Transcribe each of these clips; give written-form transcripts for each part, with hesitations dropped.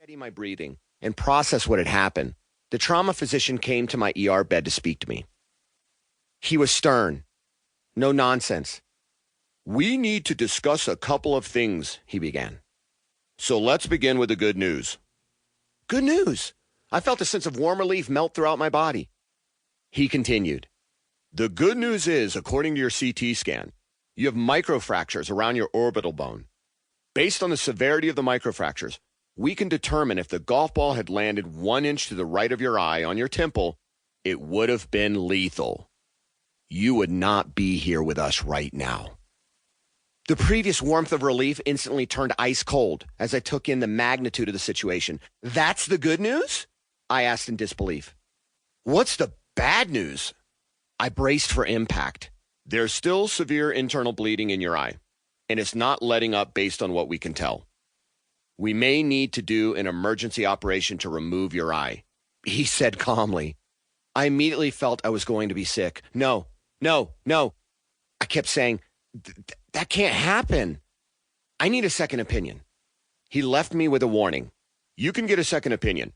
Steady my breathing and process what had happened, the trauma physician came to my ER bed to speak to me. He was stern. No nonsense. "We need to discuss a couple of things," he began. "So let's begin with the good news." Good news? I felt a sense of warm relief melt throughout my body. He continued. "The good news is, according to your CT scan, you have microfractures around your orbital bone. Based on the severity of the microfractures, we can determine if the golf ball had landed 1 inch to the right of your eye on your temple, it would have been lethal. You would not be here with us right now." The previous warmth of relief instantly turned ice cold as I took in the magnitude of the situation. "That's the good news?" I asked in disbelief. "What's the bad news?" I braced for impact. "There's still severe internal bleeding in your eye, and it's not letting up based on what we can tell. We may need to do an emergency operation to remove your eye," he said calmly. I immediately felt I was going to be sick. No. I kept saying, that can't happen. I need a second opinion. He left me with a warning. "You can get a second opinion,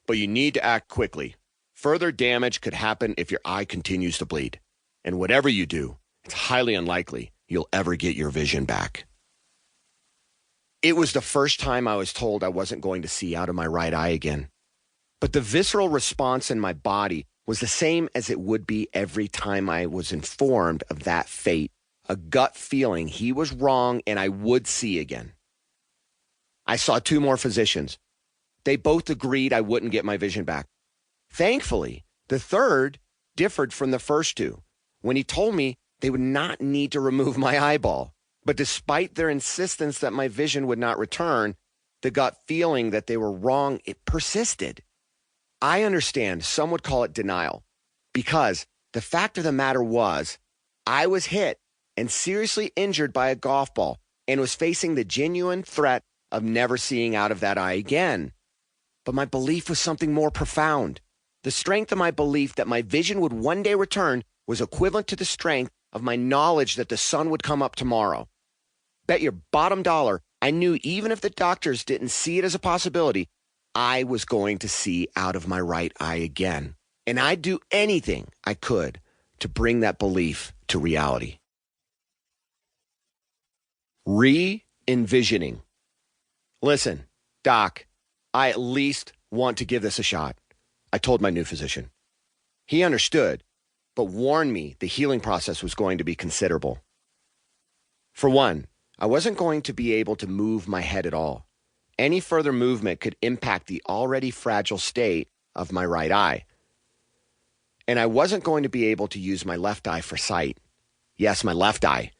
but you need to act quickly. Further damage could happen if your eye continues to bleed. And whatever you do, it's highly unlikely you'll ever get your vision back." It was the first time I was told I wasn't going to see out of my right eye again. But the visceral response in my body was the same as it would be every time I was informed of that fate, a gut feeling he was wrong and I would see again. I saw 2 more physicians. They both agreed I wouldn't get my vision back. Thankfully, the third differed from the first 2 when he told me they would not need to remove my eyeball. But despite their insistence that my vision would not return, the gut feeling that they were wrong, it persisted. I understand some would call it denial, because the fact of the matter was I was hit and seriously injured by a golf ball and was facing the genuine threat of never seeing out of that eye again. But my belief was something more profound. The strength of my belief that my vision would one day return was equivalent to the strength of my knowledge that the sun would come up tomorrow. Bet your bottom dollar I knew even if the doctors didn't see it as a possibility, I was going to see out of my right eye again. And I'd do anything I could to bring that belief to reality. Re-envisioning. "Listen, Doc, I at least want to give this a shot," I told my new physician. He understood, but warned me the healing process was going to be considerable. For one, I wasn't going to be able to move my head at all. Any further movement could impact the already fragile state of my right eye. And I wasn't going to be able to use my left eye for sight. Yes, my left eye.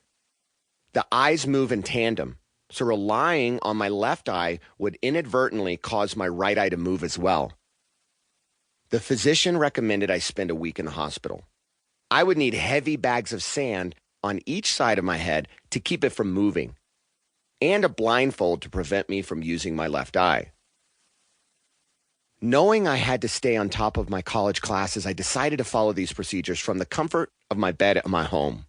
The eyes move in tandem, so relying on my left eye would inadvertently cause my right eye to move as well. The physician recommended I spend a week in the hospital. I would need heavy bags of sand on each side of my head to keep it from moving, and a blindfold to prevent me from using my left eye. Knowing I had to stay on top of my college classes, I decided to follow these procedures from the comfort of my bed at my home.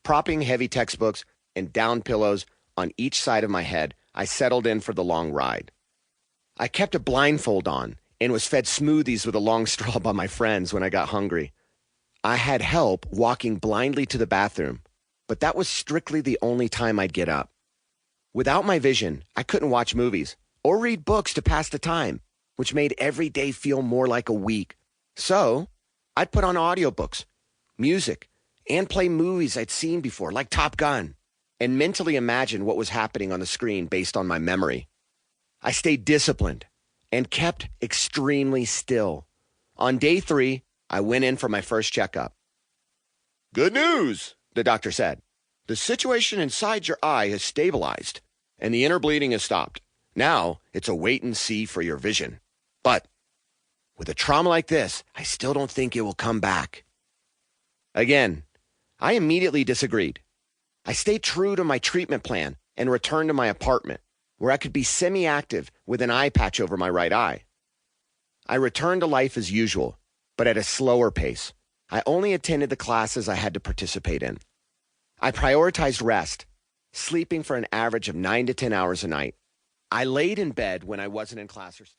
Propping heavy textbooks and down pillows on each side of my head, I settled in for the long ride. I kept a blindfold on and was fed smoothies with a long straw by my friends when I got hungry. I had help walking blindly to the bathroom, but that was strictly the only time I'd get up. Without my vision, I couldn't watch movies or read books to pass the time, which made every day feel more like a week. So I'd put on audiobooks, music, and play movies I'd seen before, like Top Gun, and mentally imagine what was happening on the screen based on my memory. I stayed disciplined and kept extremely still. On day 3, I went in for my first checkup. "Good news," the doctor said. "The situation inside your eye has stabilized, and the inner bleeding has stopped. Now it's a wait and see for your vision. But with a trauma like this, I still don't think it will come back." Again, I immediately disagreed. I stayed true to my treatment plan and returned to my apartment, where I could be semi-active with an eye patch over my right eye. I returned to life as usual, but at a slower pace. I only attended the classes I had to participate in. I prioritized rest, sleeping for an average of 9 to 10 hours a night. I laid in bed when I wasn't in class or study.